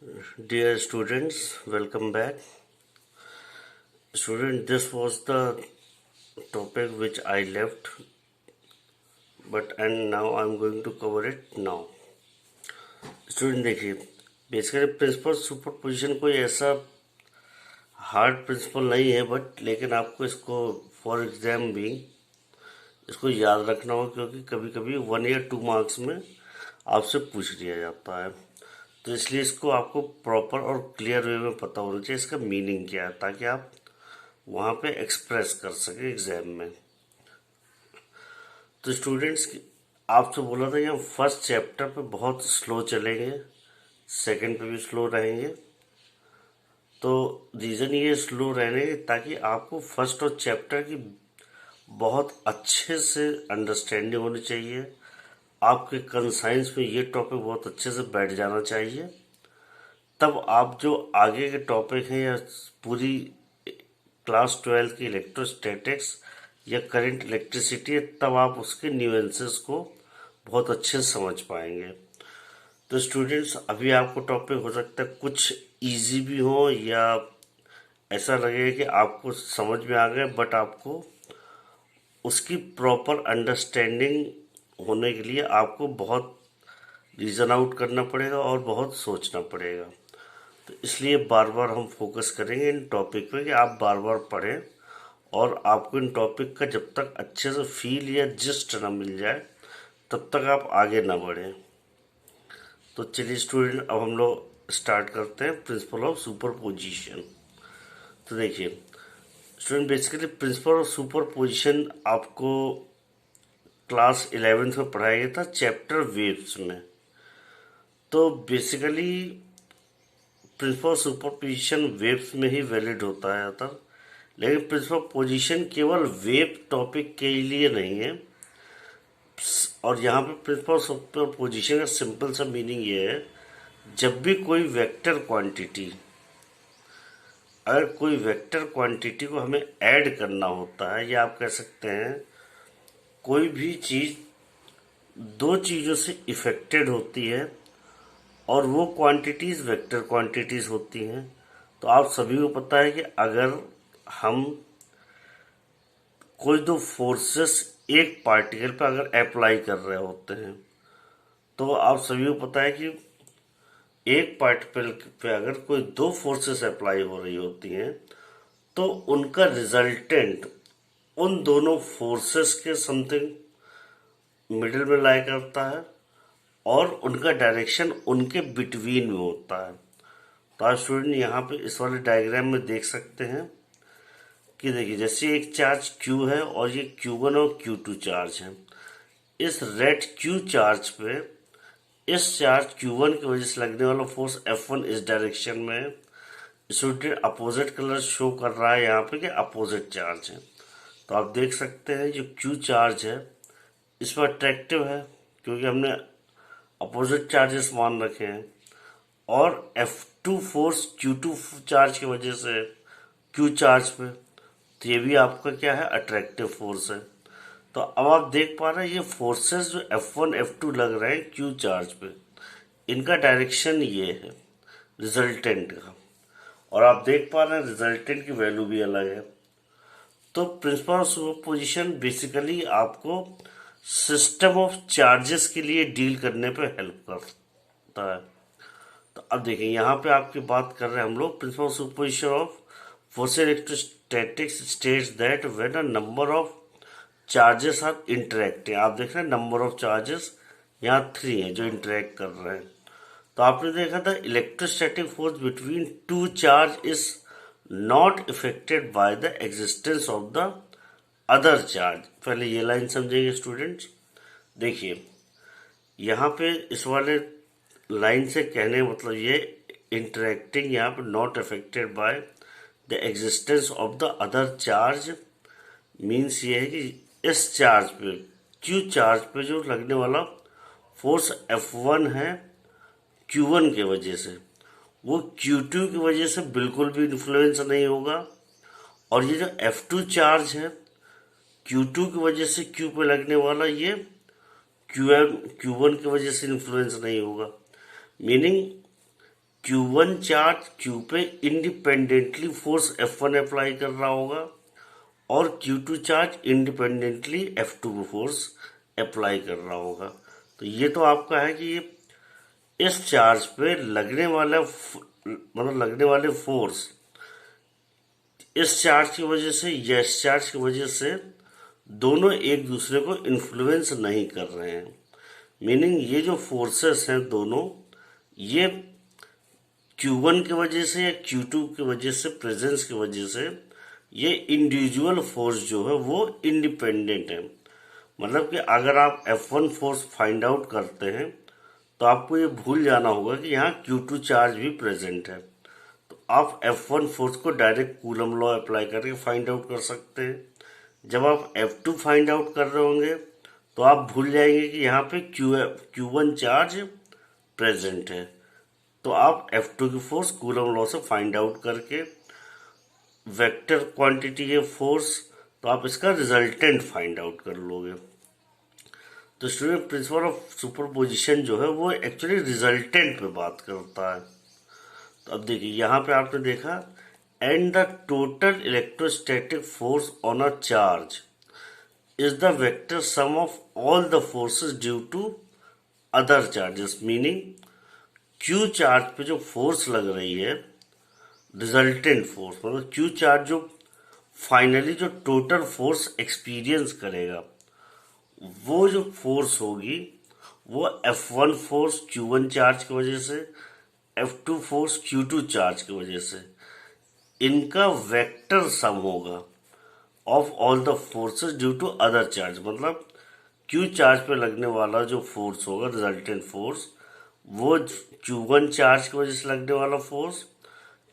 Dear students, welcome back. Student, this was the topic which I left, but and now I'm going to cover it now. Student देखिए, basically principal superposition कोई ऐसा hard principal नहीं है, but लेकिन आपको इसको for exam भी इसको याद रखना हो, क्योंकि कभी कभी 1 या 2 मार्क्स में आपसे पूछ लिया जाता है। तो इसलिए इसको आपको प्रॉपर और क्लियर वे में पता होना चाहिए इसका मीनिंग क्या है, ताकि आप वहाँ पे एक्सप्रेस कर सके एग्जाम में। तो स्टूडेंट्स, आपसे बोला था कि हम फर्स्ट चैप्टर पे बहुत स्लो चलेंगे, सेकंड पे भी स्लो रहेंगे। तो रीज़न ये स्लो रहने ताकि आपको फर्स्ट और चैप्टर की बहुत अच्छे से अंडरस्टैंडिंग होनी चाहिए। आपके कंसाइंस में ये टॉपिक बहुत अच्छे से बैठ जाना चाहिए। तब आप जो आगे के टॉपिक हैं या पूरी क्लास 12 की इलेक्ट्रोस्टैटिक्स या करंट इलेक्ट्रिसिटी है, तब आप उसके न्यूएंसेस को बहुत अच्छे से समझ पाएंगे। तो स्टूडेंट्स, अभी आपको टॉपिक हो सकता है कुछ इजी भी हो या ऐसा लगे कि आपको समझ में आ गए, बट आपको उसकी प्रॉपर अंडरस्टैंडिंग होने के लिए आपको बहुत रीजन आउट करना पड़ेगा और बहुत सोचना पड़ेगा। तो इसलिए बार बार हम फोकस करेंगे इन टॉपिक पे कि आप बार बार पढ़ें, और आपको इन टॉपिक का जब तक अच्छे से फील या जिस्ट ना मिल जाए तब तक आप आगे ना बढ़ें। तो चलिए स्टूडेंट, अब हम लोग स्टार्ट करते हैं प्रिंसिपल ऑफ सुपरपोजिशन। तो देखिए student, basically principal of superposition आपको क्लास 11th में पढ़ाया गया था चैप्टर वेव्स में। तो basically principal of superposition waves में ही वैलिड होता है था, लेकिन प्रिंसिपल पोजीशन केवल वेव टॉपिक के लिए नहीं है। और यहाँ पे प्रिंसिपल सुपरपोजिशन का सिंपल सा मीनिंग ये है, जब भी कोई वेक्टर क्वांटिटी, अगर कोई वेक्टर क्वांटिटी को हमें ऐड करना होता है, या आप कह सकते हैं कोई भी चीज़ दो चीज़ों से इफेक्टेड होती है और वो क्वांटिटीज वेक्टर क्वांटिटीज होती हैं, तो आप सभी को पता है कि अगर हम कोई दो फोर्सेस एक पार्टिकल पर अगर अप्लाई कर रहे होते हैं, तो आप सभी को पता है कि एक पार्टिकल पे अगर कोई दो फोर्सेस अप्लाई हो रही होती हैं, तो उनका रिजल्टेंट उन दोनों फोर्सेस के समथिंग मिडिल में लाई करता है और उनका डायरेक्शन उनके बिटवीन में होता है। तो आप स्टूडेंट यहाँ पे इस वाले डायग्राम में देख सकते हैं कि देखिए, जैसे एक चार्ज Q है और ये Q1 और Q2 चार्ज है। इस रेड Q चार्ज पे इस चार्ज Q1 की वजह से लगने वाला फोर्स F1 इस डायरेक्शन में है। स्टूडेंट अपोजिट कलर शो कर रहा है यहाँ पे कि अपोजिट चार्ज है। तो आप देख सकते हैं जो Q चार्ज है इस पर अट्रैक्टिव है, क्योंकि हमने अपोजिट चार्जेस मान रखे हैं, और F2 फोर्स Q2 चार्ज की वजह से Q चार्ज पे, तो ये भी आपका क्या है, अट्रैक्टिव फोर्स है। तो अब आप देख पा रहे हैं ये फोर्सेस जो F1 F2 लग रहे हैं Q चार्ज पे, इनका डायरेक्शन ये है रिजल्टेंट का, और आप देख पा रहे हैं रिजल्टेंट की वैल्यू भी अलग है। तो प्रिंसिपल ऑफ सुपरपोजिशन बेसिकली आपको सिस्टम ऑफ चार्जेस के लिए डील करने पे हेल्प करता है। तो अब देखिए यहाँ पे आपकी बात कर रहे हैं हम लोग principle of superposition of force electrostatics states that when a number of charges are interacting. आप देख रहे हैं नंबर ऑफ चार्जेस यहाँ 3 हैं जो इंटरेक्ट कर रहे हैं। तो आपने देखा था electrostatic force between two charge is not affected by the existence of the other charge. पहले ये लाइन समझेंगे स्टूडेंट्स। देखिए यहाँ पे इस वाले लाइन से कहने का मतलब ये इंटरेक्टिंग यहाँ पे not affected by the existence of the other charge means ये है कि इस चार्ज पे Q चार्ज पे जो लगने वाला फोर्स F1 है Q1 की वजह से, वो Q2 की वजह से बिल्कुल भी इन्फ्लुएंस नहीं होगा, और ये जो F2 चार्ज है Q2 की वजह से Q पे लगने वाला ये Q1 की वजह से इन्फ्लुएंस नहीं होगा। मीनिंग Q1 चार्ज Q पे इंडिपेंडेंटली फोर्स F1 अप्लाई कर रहा होगा और Q2 चार्ज इंडिपेंडेंटली F2 को फोर्स अप्लाई कर रहा होगा। तो ये तो आपका है कि ये इस चार्ज पे लगने वाला मतलब लगने वाले फोर्स इस चार्ज की वजह से या इस चार्ज की वजह से दोनों एक दूसरे को इन्फ्लुएंस नहीं कर रहे हैं। मीनिंग ये जो फोर्सेस हैं दोनों, ये Q1 की वजह से या Q2 की वजह से, प्रेजेंस की वजह से, ये इंडिविजुअल फोर्स जो है वो इंडिपेंडेंट है। मतलब कि अगर आप F1 फोर्स फाइंड आउट करते हैं तो आपको ये भूल जाना होगा कि यहाँ Q2 चार्ज भी प्रेजेंट है। तो आप F1 फोर्स को डायरेक्ट कूलम लॉ अप्लाई करके फाइंड आउट कर सकते हैं। जब आप F2 फाइंड आउट कर रहे होंगे तो आप भूल जाएंगे कि यहाँ पे Q1 चार्ज प्रेजेंट है। तो आप F2 की फोर्स कूलम लॉ से फाइंड आउट करके वेक्टर क्वांटिटी है फोर्स, तो आप इसका रिजल्टेंट फाइंड आउट कर लोगे। तो स्टूडेंट, प्रिंसिपल ऑफ सुपरपोजिशन जो है वो एक्चुअली रिजल्टेंट पे बात करता है। तो अब देखिए यहाँ पे आपने देखा, and the total electrostatic force on a charge is the vector sum of all the forces due to other charges. Meaning Q charge पे जो फोर्स लग रही है, रिजल्टेंट फोर्स, मतलब Q चार्ज जो फाइनली जो टोटल फोर्स एक्सपीरियंस करेगा, वो जो फोर्स होगी वो F1 फोर्स Q1 चार्ज की वजह से, F2 फोर्स Q2 चार्ज की वजह से, इनका वेक्टर सम होगा of all the forces due to other charge. मतलब Q चार्ज पे लगने वाला जो फोर्स होगा, रिजल्टेंट फोर्स, वो Q1 चार्ज की वजह से लगने वाला फोर्स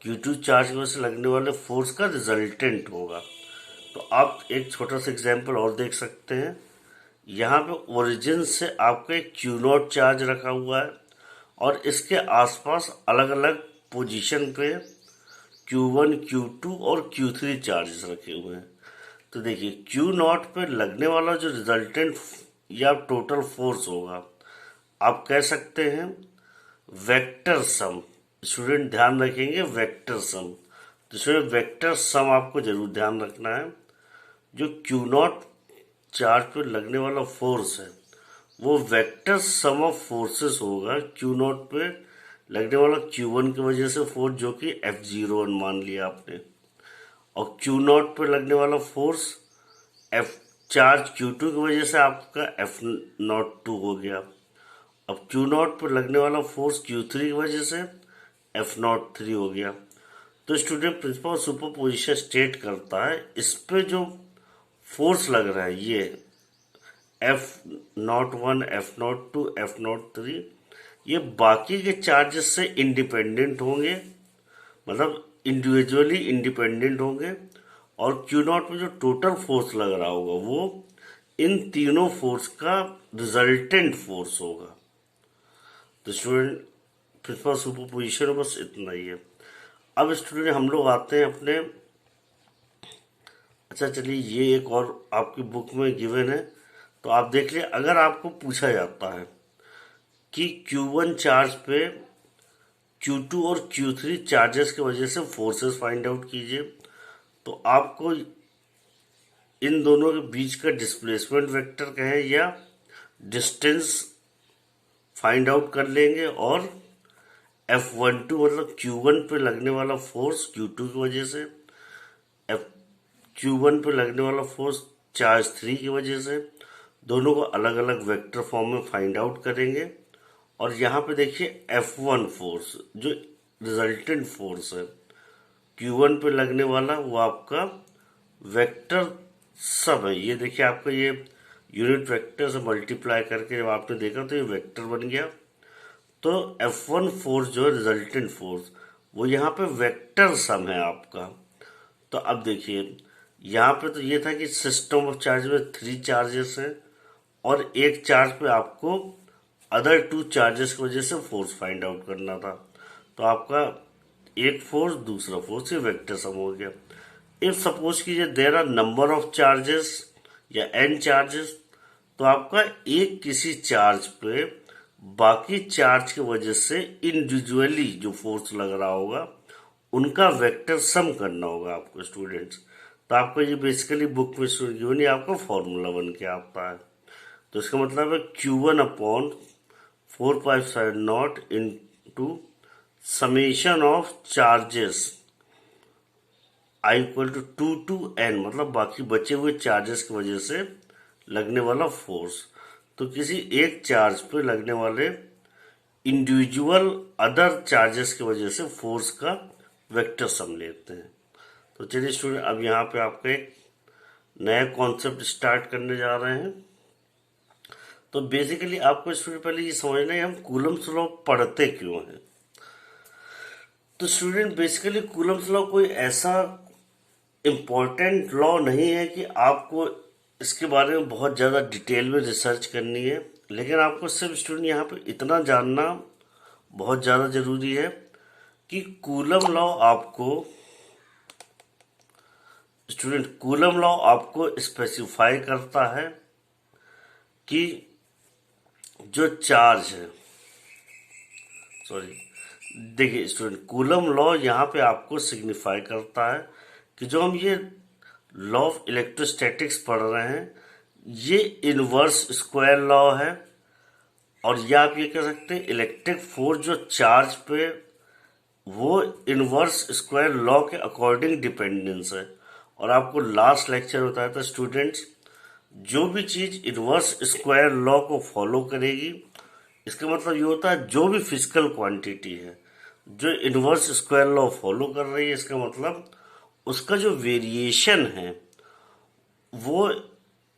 Q2 चार्ज की वजह से लगने वाले फोर्स का रिजल्टेंट होगा। तो आप एक छोटा सा एग्जांपल और देख सकते हैं। यहाँ पे ओरिजिन से आपका एक Q0 चार्ज रखा हुआ है और इसके आसपास अलग अलग पोजीशन पे Q1, Q2 और Q3 चार्जेस रखे हुए हैं। तो देखिए Q0 पे लगने वाला जो रिजल्टेंट या टोटल फोर्स होगा, आप कह सकते हैं वेक्टर सम। स्टूडेंट ध्यान रखेंगे वेक्टर सम। तो स्टूडेंट वेक्टर सम आपको जरूर ध्यान रखना है। जो Q0 चार्ज पे लगने वाला फोर्स है वो वेक्टर सम ऑफ फोर्सेस होगा। Q0 पे लगने वाला Q1 की वजह से फोर्स जो कि F01 मान लिया आपने, और Q0 पे लगने वाला फोर्स F चार्ज Q2 की वजह से आपका F02 हो गया। अब Q0 पर लगने वाला फोर्स Q3 की वजह से F03 हो गया। तो स्टूडेंट, प्रिंसिपल सुपरपोजिशन स्टेट करता है इस पे जो फोर्स लग रहा है, ये F01, F02, F03, ये बाकी के चार्जेस से इंडिपेंडेंट होंगे, मतलब इंडिविजुअली इंडिपेंडेंट होंगे, और Q0 पे जो टोटल फोर्स लग रहा होगा वो इन तीनों फोर्स का रिजल्टेंट फोर्स होगा। तो स्टूडेंट, प्रिंसिपल सुपरपोजिशन में बस इतना ही है। अब स्टूडेंट हम लोग आते हैं अपने, अच्छा चलिए ये एक और आपकी बुक में गिवन है, तो आप देख लिए। अगर आपको पूछा जाता है कि Q1 चार्ज पे Q2 और Q3 चार्जेस की वजह से फोर्सेस फाइंड आउट कीजिए, तो आपको इन दोनों के बीच का डिस्प्लेसमेंट वेक्टर कहें या डिस्टेंस फाइंड आउट कर लेंगे, और F12 मतलब Q1 पे लगने वाला फोर्स Q2 की वजह से, Q1 पे लगने वाला फोर्स चार्ज 3 की वजह से, दोनों को अलग अलग वेक्टर फॉर्म में फाइंड आउट करेंगे। और यहाँ पे देखिए F1 फोर्स जो रिजल्टेंट फोर्स है Q1 पे लगने वाला, वो आपका वेक्टर सब है। ये देखिए आपका ये यूनिट वेक्टर से मल्टीप्लाई करके जब आपने देखा तो ये वेक्टर बन गया। तो F1 फोर्स जो है रिजल्टेंट फोर्स, वो यहाँ पे वेक्टर सम है आपका। तो अब देखिए यहाँ पे तो ये था कि सिस्टम ऑफ चार्ज में 3 चार्जेस हैं और एक चार्ज पे आपको अदर 2 चार्जेस की वजह से फोर्स फाइंड आउट करना था। तो आपका एक फोर्स दूसरा फोर्स, ये वेक्टर सम हो गया। इफ सपोज कीजिए there are number of charges या n चार्जेस, तो आपका एक किसी चार्ज पे बाकी चार्ज की वजह से इंडिविजुअली जो फोर्स लग रहा होगा उनका वेक्टर सम करना होगा आपको स्टूडेंट्स। तो आपको ये बेसिकली बुक में गिवन, आपको फॉर्मूला बन के आता है। तो इसका मतलब है Q1/4π/0 into summation of charges I = 2 to n, मतलब बाकी बचे हुए चार्जेस की वजह से लगने वाला फोर्स। तो किसी एक चार्ज पे लगने वाले इंडिविजुअल अदर चार्जेस की वजह से फोर्स का वेक्टर सम लेते हैं। तो चलिए स्टूडेंट, अब यहाँ पे आपका एक नया कॉन्सेप्ट स्टार्ट करने जा रहे हैं। तो बेसिकली आपको स्टूडेंट पहले ये समझना है हम कूलम्स लॉ पढ़ते क्यों हैं। तो स्टूडेंट बेसिकली कूलम्स लॉ कोई ऐसा इम्पोर्टेंट लॉ नहीं है कि आपको इसके बारे में बहुत ज़्यादा डिटेल में रिसर्च करनी है, लेकिन आपको सिर्फ स्टूडेंट यहाँ पे इतना जानना बहुत ज़्यादा ज़रूरी है कि कूलम लॉ आपको स्पेसिफाई करता है कि जो चार्ज है, देखिए स्टूडेंट, कूलम लॉ यहाँ पे आपको सिग्निफाई करता है कि जो हम ये लॉ ऑफ इलेक्ट्रोस्टैटिक्स पढ़ रहे हैं ये इनवर्स स्क्वायर लॉ है। और ये आप ये कह सकते हैं इलेक्ट्रिक फोर्स जो चार्ज पे वो इनवर्स स्क्वायर लॉ के अकॉर्डिंग डिपेंडेंस है। और आपको लास्ट लेक्चर बताया था स्टूडेंट्स, जो भी चीज इनवर्स स्क्वायर लॉ को फॉलो करेगी, इसका मतलब ये होता है जो भी फिजिकल क्वांटिटी है जो इनवर्स स्क्वायर लॉ फॉलो कर रही है, इसका मतलब उसका जो वेरिएशन है वो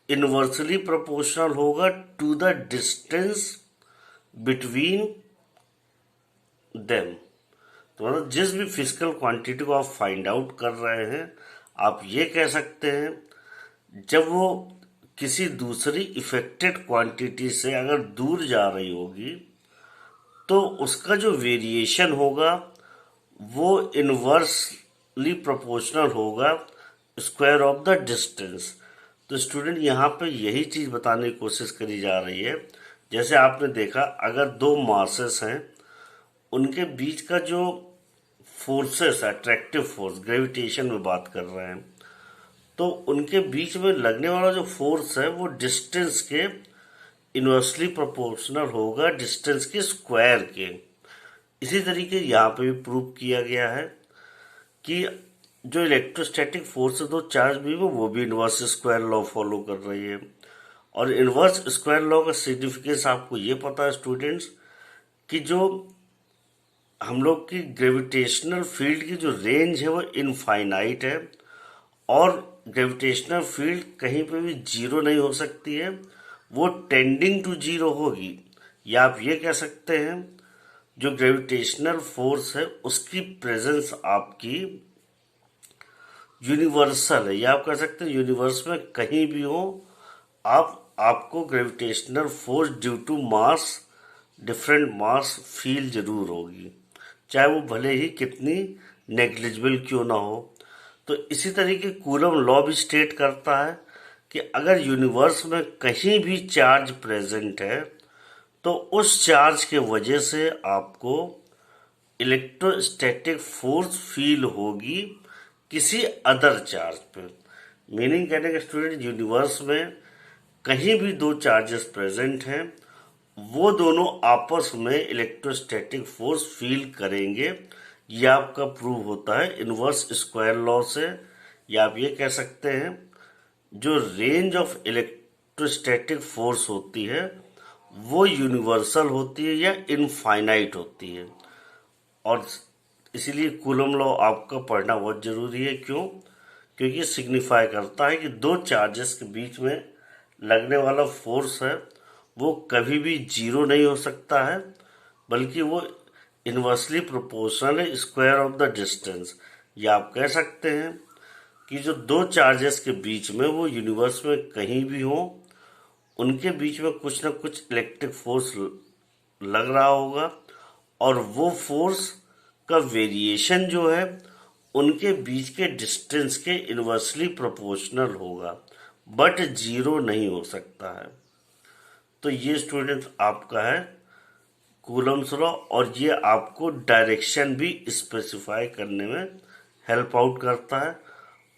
इनवर्सली प्रोपोर्शनल होगा to the distance between them. तो मतलब जिस भी फिजिकल क्वांटिटी को आप फाइंड आउट कर रहे हैं, आप ये कह सकते हैं जब वो किसी दूसरी इफेक्टेड क्वांटिटी से अगर दूर जा रही होगी तो उसका जो वेरिएशन होगा वो इनवर्सली प्रोपोर्शनल होगा स्क्वायर ऑफ द डिस्टेंस। तो स्टूडेंट यहाँ पे यही चीज बताने की कोशिश करी जा रही है। जैसे आपने देखा अगर दो मासेस हैं, उनके बीच का जो फोर्सेस, अट्रैक्टिव फोर्स, ग्रेविटेशन में बात कर रहे हैं, तो उनके बीच में लगने वाला जो फोर्स है वो डिस्टेंस के इनवर्सली प्रोपोर्शनल होगा डिस्टेंस के स्क्वायर के। इसी तरीके यहाँ पे भी प्रूव किया गया है कि जो इलेक्ट्रोस्टैटिक फोर्स है दो चार्ज भी में वो भी इनवर्स स्क्वायर लॉ फॉलो कर रही है। और इनवर्स स्क्वायर लॉ का सिग्निफिकेंस आपको ये पता है स्टूडेंट्स कि जो हम लोग की ग्रेविटेशनल फील्ड की जो रेंज है वो इनफाइनाइट है और ग्रेविटेशनल फील्ड कहीं पे भी जीरो नहीं हो सकती है, वो टेंडिंग टू जीरो होगी। या आप ये कह सकते हैं जो ग्रेविटेशनल फोर्स है उसकी प्रेजेंस आपकी यूनिवर्सल है, या आप कह सकते हैं यूनिवर्स में कहीं भी हो आपको gravitational force due to mass, different mass feel जरूर होगी, चाहे वो भले ही कितनी नेग्लिजिबल क्यों ना हो। तो इसी तरीके कूलम लॉ भी स्टेट करता है कि अगर यूनिवर्स में कहीं भी चार्ज प्रेजेंट है तो उस चार्ज के वजह से आपको इलेक्ट्रोस्टैटिक फोर्स फील होगी किसी अदर चार्ज पे। मीनिंग कहने का स्टूडेंट, यूनिवर्स में कहीं भी दो चार्जेस प्रेजेंट हैं, वो दोनों आपस में इलेक्ट्रोस्टैटिक फोर्स फील करेंगे। ये आपका प्रूव होता है इनवर्स स्क्वायर लॉ से। या आप ये कह सकते हैं जो रेंज ऑफ इलेक्ट्रोस्टैटिक फोर्स होती है वो यूनिवर्सल होती है या इनफाइनाइट होती है। और इसीलिए कूलम लॉ आपका पढ़ना बहुत जरूरी है। क्यों? क्योंकि सिग्निफाई करता है कि दो चार्जेस के बीच में लगने वाला फोर्स है वो कभी भी जीरो नहीं हो सकता है, बल्कि वो इनवर्सली प्रोपोर्शनल है स्क्वायर ऑफ द डिस्टेंस। या आप कह सकते हैं कि जो दो चार्जेस के बीच में वो यूनिवर्स में कहीं भी हो, उनके बीच में कुछ ना कुछ इलेक्ट्रिक फोर्स लग रहा होगा और वो फोर्स का वेरिएशन जो है उनके बीच के डिस्टेंस के इनवर्सली प्रोपोर्शनल होगा, बट जीरो नहीं हो सकता है। तो ये स्टूडेंट आपका है कूलम्स लॉ, और ये आपको डायरेक्शन भी स्पेसिफाई करने में हेल्प आउट करता है।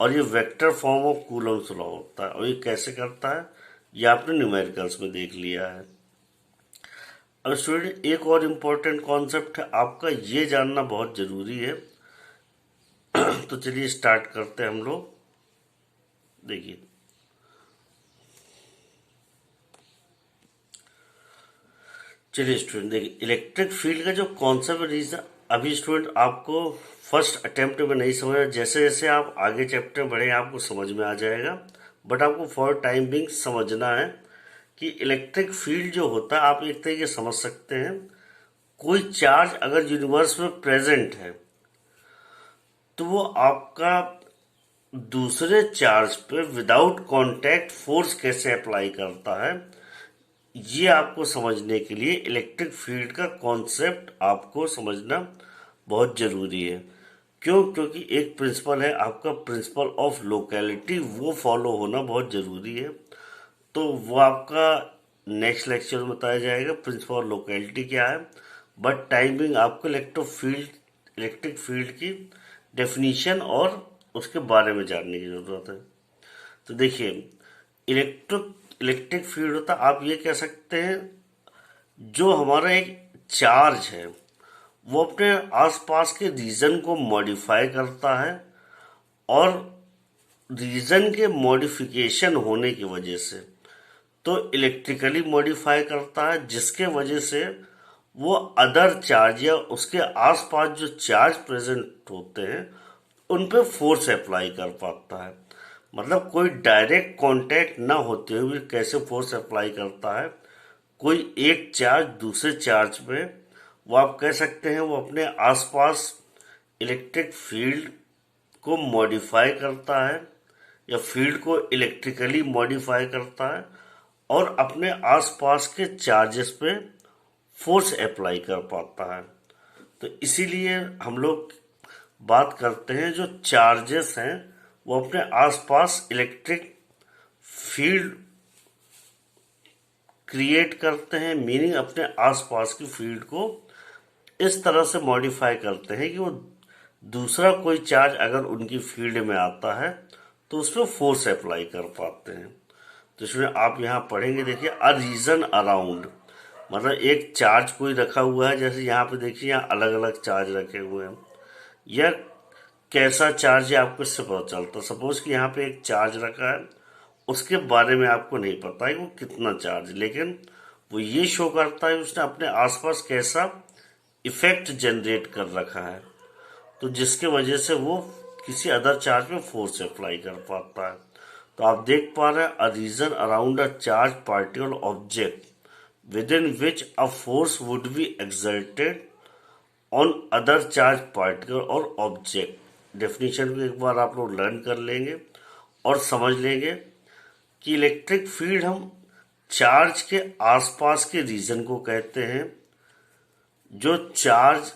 और ये vector form of Coulomb's law होता है। और ये कैसे करता है ये आपने न्यूमेरिकल्स में देख लिया है। अब स्टूडेंट एक और इम्पोर्टेंट कॉन्सेप्ट है आपका, ये जानना बहुत जरूरी है। तो चलिए स्टार्ट करते हैं हम लोग। देखिए चलिए स्टूडेंट, देखिए इलेक्ट्रिक फील्ड का जो कॉन्सेप्ट रीजन अभी स्टूडेंट आपको फर्स्ट अटेम्प्ट में नहीं समझ, जैसे जैसे आप आगे चैप्टर में बढ़े आपको समझ में आ जाएगा। बट आपको फॉर टाइम बिंग समझना है कि इलेक्ट्रिक फील्ड जो होता है आप एक तरीके समझ सकते हैं, कोई चार्ज अगर यूनिवर्स में प्रेजेंट है तो वो आपका दूसरे चार्ज पे विदाउट कांटेक्ट फोर्स कैसे अप्लाई करता है, ये आपको समझने के लिए इलेक्ट्रिक फील्ड का कॉन्सेप्ट आपको समझना बहुत जरूरी है। क्यों? क्योंकि एक प्रिंसिपल है आपका प्रिंसिपल ऑफ लोकेलिटी, वो फॉलो होना बहुत जरूरी है। तो वो आपका नेक्स्ट लेक्चर में बताया जाएगा प्रिंसिपल ऑफ लोकेलिटी क्या है। बट टाइमिंग आपको इलेक्ट्रिक फील्ड की डेफिनीशन और उसके बारे में जानने की जरूरत है। तो देखिए इलेक्ट्रिक फील्ड होता आप ये कह सकते हैं, जो हमारा एक चार्ज है वो अपने आसपास के रीजन को मॉडिफाई करता है, और रीजन के मॉडिफिकेशन होने की वजह से तो इलेक्ट्रिकली मॉडिफाई करता है, जिसके वजह से वो अदर चार्ज या उसके आसपास जो चार्ज प्रेजेंट होते हैं उन पे फोर्स अप्लाई कर पाता है। मतलब कोई डायरेक्ट कांटेक्ट ना होते हुए कैसे फोर्स अप्लाई करता है, कोई एक चार्ज दूसरे चार्ज पे, वो आप कह सकते हैं वो अपने आसपास इलेक्ट्रिक फील्ड को मॉडिफाई करता है या फील्ड को इलेक्ट्रिकली मॉडिफाई करता है और अपने आसपास के चार्जेस पे फोर्स अप्लाई कर पाता है। तो इसीलिए हम लोग बात करते हैं जो चार्जेस हैं वो अपने आसपास इलेक्ट्रिक फील्ड क्रिएट करते हैं, मीनिंग अपने आसपास की फील्ड को इस तरह से मॉडिफाई करते हैं कि वो दूसरा कोई चार्ज अगर उनकी फील्ड में आता है तो उस पर फोर्स अप्लाई कर पाते हैं। तो इसमें आप यहाँ पढ़ेंगे, देखिए अ रीजन अराउंड, मतलब एक चार्ज कोई रखा हुआ है, जैसे यहाँ पे देखिए यहाँ अलग अलग चार्ज रखे हुए हैं। यह कैसा चार्ज है आपको इससे पता चलता। सपोज कि यहाँ पे एक चार्ज रखा है, उसके बारे में आपको नहीं पता है वो कितना चार्ज, लेकिन वो ये शो करता है उसने अपने आसपास कैसा इफेक्ट जनरेट कर रखा है, तो जिसके वजह से वो किसी अदर चार्ज में फोर्स अप्लाई कर पाता है। तो आप देख पा रहे हैं a region around a charge particle object within which a force would be exerted on other charged particle और object। डेफिनेशन को एक बार आप लोग लर्न कर लेंगे और समझ लेंगे कि इलेक्ट्रिक फील्ड हम चार्ज के आसपास के रीजन को कहते हैं, जो चार्ज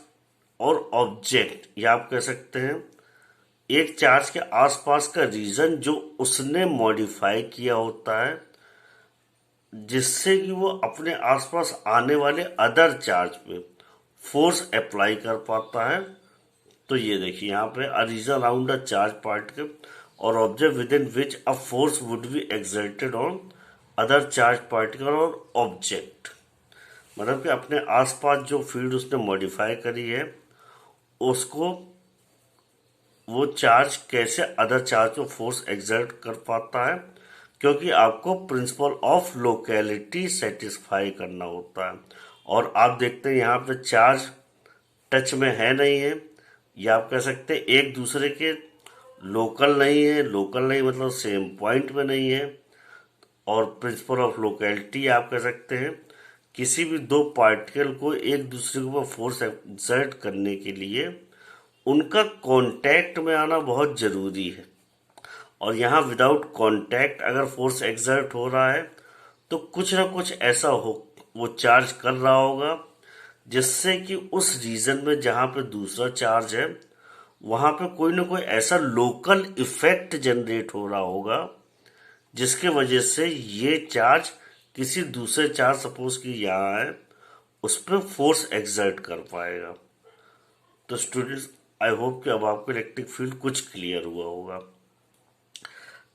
और ऑब्जेक्ट, या आप कह सकते हैं एक चार्ज के आसपास का रीजन जो उसने मॉडिफाई किया होता है जिससे कि वो अपने आसपास आने वाले अदर चार्ज पे फोर्स अप्लाई कर पाता है। तो ये देखिए यहाँ पे a region around a charge particle और object within which a force would be exerted on other charge particle और ऑब्जेक्ट, मतलब कि अपने आसपास जो फील्ड उसने मॉडिफाई करी है उसको वो चार्ज कैसे अदर चार्ज को फोर्स एक्सर्ट कर पाता है, क्योंकि आपको प्रिंसिपल ऑफ लोकेलिटी सेटिस्फाई करना होता है। और आप देखते हैं यहाँ पे चार्ज टच में है नहीं है, या आप कह सकते हैं एक दूसरे के लोकल नहीं है, लोकल नहीं मतलब सेम पॉइंट में नहीं है। और प्रिंसिपल ऑफ लोकेलिटी आप कह सकते हैं किसी भी दो पार्टिकल को एक दूसरे के ऊपर फोर्स एक्सर्ट करने के लिए उनका कांटेक्ट में आना बहुत जरूरी है। और यहाँ विदाउट कांटेक्ट अगर फोर्स एक्सर्ट हो रहा है तो कुछ ना कुछ ऐसा हो वो चार्ज कर रहा होगा जिससे कि उस रीजन में जहाँ पे दूसरा चार्ज है वहाँ पे कोई ना कोई ऐसा लोकल इफेक्ट जनरेट हो रहा होगा जिसके वजह से ये चार्ज किसी दूसरे चार्ज, सपोज कि यहाँ है, उस पर फोर्स एक्सर्ट कर पाएगा। तो स्टूडेंट्स, आई होप कि अब आपको इलेक्ट्रिक फील्ड कुछ क्लियर हुआ होगा।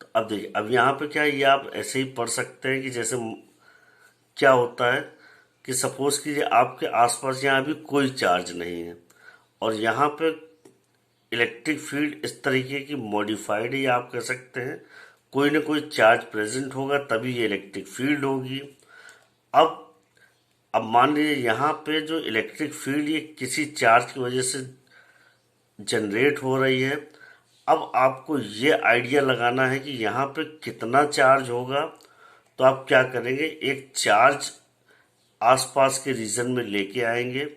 तो अब देखिए, अब यहाँ पे क्या है, ये आप ऐसे ही पढ़ सकते हैं कि जैसे क्या होता है कि सपोज कीजिए आपके आसपास यहाँ अभी कोई चार्ज नहीं है और यहाँ पे इलेक्ट्रिक फील्ड इस तरीके की मॉडिफाइड है, आप कह सकते हैं कोई ना कोई चार्ज प्रेजेंट होगा तभी ये इलेक्ट्रिक फील्ड होगी। अब अब मान लीजिए यहाँ पे जो इलेक्ट्रिक फील्ड ये किसी चार्ज की वजह से जनरेट हो रही है। अब आपको ये आइडिया लगाना है कि यहाँ पे कितना चार्ज होगा। तो आप क्या करेंगे, एक चार्ज आसपास के रीजन में लेके आएंगे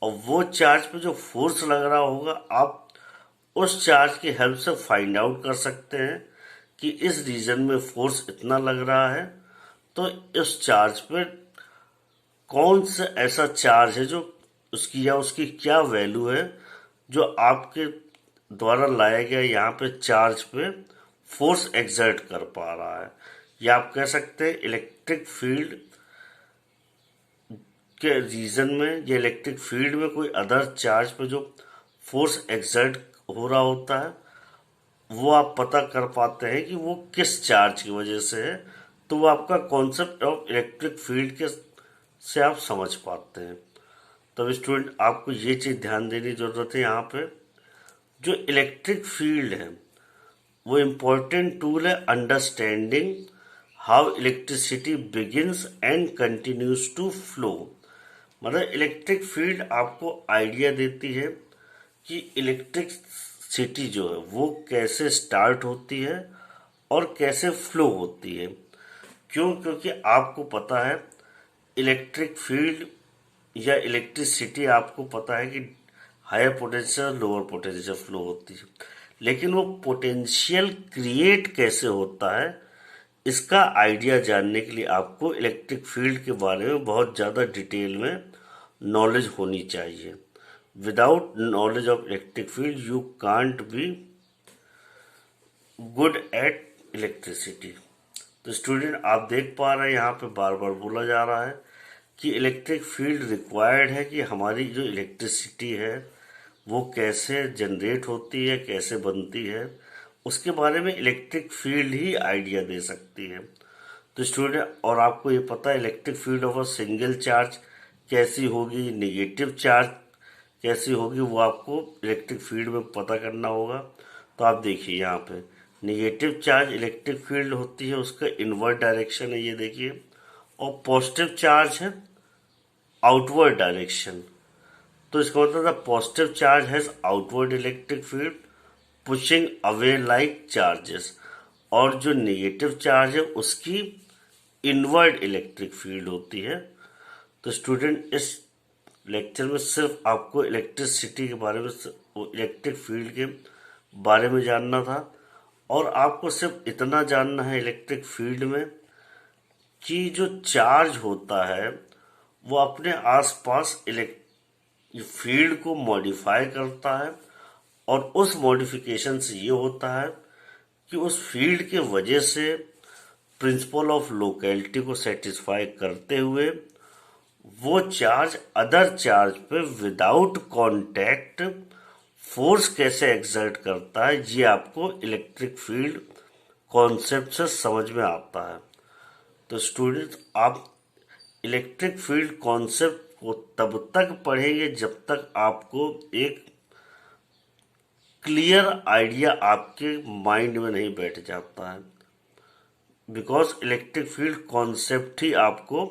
और वो चार्ज पे जो फोर्स लग रहा होगा आप उस चार्ज की हेल्प से फाइंड आउट कर सकते हैं कि इस रीजन में फोर्स इतना लग रहा है। तो इस चार्ज पे कौन सा ऐसा चार्ज है जो उसकी या उसकी क्या वैल्यू है जो आपके द्वारा लाया गया यहाँ पे चार्ज पे फोर्स एक्सर्ट कर पा रहा है। या आप कह सकते हैं इलेक्ट्रिक फील्ड के रीजन में या इलेक्ट्रिक फील्ड में कोई अदर चार्ज पे जो फोर्स एक्सर्ट हो रहा होता है वो आप पता कर पाते हैं कि वो किस चार्ज की वजह से है। तो वो आपका कॉन्सेप्ट ऑफ इलेक्ट्रिक फील्ड के से आप समझ पाते हैं। तो स्टूडेंट, आपको ये चीज ध्यान देने की जरूरत है, यहाँ पे जो इलेक्ट्रिक फील्ड है वो इम्पोर्टेंट टूल है understanding how electricity begins and continues to flow. मतलब इलेक्ट्रिक फील्ड आपको आइडिया देती है कि इलेक्ट्रिसिटी जो है वो कैसे स्टार्ट होती है और कैसे फ्लो होती है। क्यों? क्योंकि आपको पता है इलेक्ट्रिक फील्ड या इलेक्ट्रिसिटी आपको पता है कि higher potential lower potential flow होती है, लेकिन वो पोटेंशियल क्रिएट कैसे होता है इसका आइडिया जानने के लिए आपको इलेक्ट्रिक फील्ड के बारे में बहुत ज़्यादा डिटेल में नॉलेज होनी चाहिए। Without knowledge of electric field you can't be good at electricity. तो स्टूडेंट, आप देख पा रहे हैं यहाँ पे बार बार बोला जा रहा है कि इलेक्ट्रिक फील्ड रिक्वायर्ड है कि हमारी जो इलेक्ट्रिसिटी है वो कैसे जनरेट होती है, कैसे बनती है, उसके बारे में इलेक्ट्रिक फील्ड ही आइडिया दे सकती है। तो स्टूडेंट, और आपको ये पता है electric field of a single charge कैसी होगी, नेगेटिव चार्ज कैसी होगी, वो आपको इलेक्ट्रिक फील्ड में पता करना होगा। तो आप देखिए यहाँ पे नेगेटिव चार्ज इलेक्ट्रिक फील्ड होती है, उसका इनवर्ट डायरेक्शन है, ये देखिए। और पॉजिटिव चार्ज है आउटवर्ड डायरेक्शन। तो इसका मतलब है positive charge has outward electric field pushing away like charges, और जो नेगेटिव चार्ज है उसकी इनवर्ड इलेक्ट्रिक फील्ड होती है। तो स्टूडेंट, इस लेक्चर में सिर्फ आपको इलेक्ट्रिसिटी के बारे में, इलेक्ट्रिक फील्ड के बारे में जानना था, और आपको सिर्फ इतना जानना है इलेक्ट्रिक फील्ड में कि जो चार्ज होता है वो अपने आसपास फील्ड को मॉडिफाई करता है, और उस मॉडिफिकेशन से ये होता है कि उस फील्ड के वजह से प्रिंसिपल ऑफ लोकेलिटी को सेटिस्फाई करते हुए वो चार्ज अदर चार्ज पे विदाउट कांटेक्ट फोर्स कैसे एक्सर्ट करता है, ये आपको इलेक्ट्रिक फील्ड कॉन्सेप्ट से समझ में आता है। तो स्टूडेंट्स, आप इलेक्ट्रिक फील्ड कॉन्सेप्ट को तब तक पढ़ेंगे जब तक आपको एक क्लियर आइडिया आपके माइंड में नहीं बैठ जाता है, बिकॉज इलेक्ट्रिक फील्ड कॉन्सेप्ट ही आपको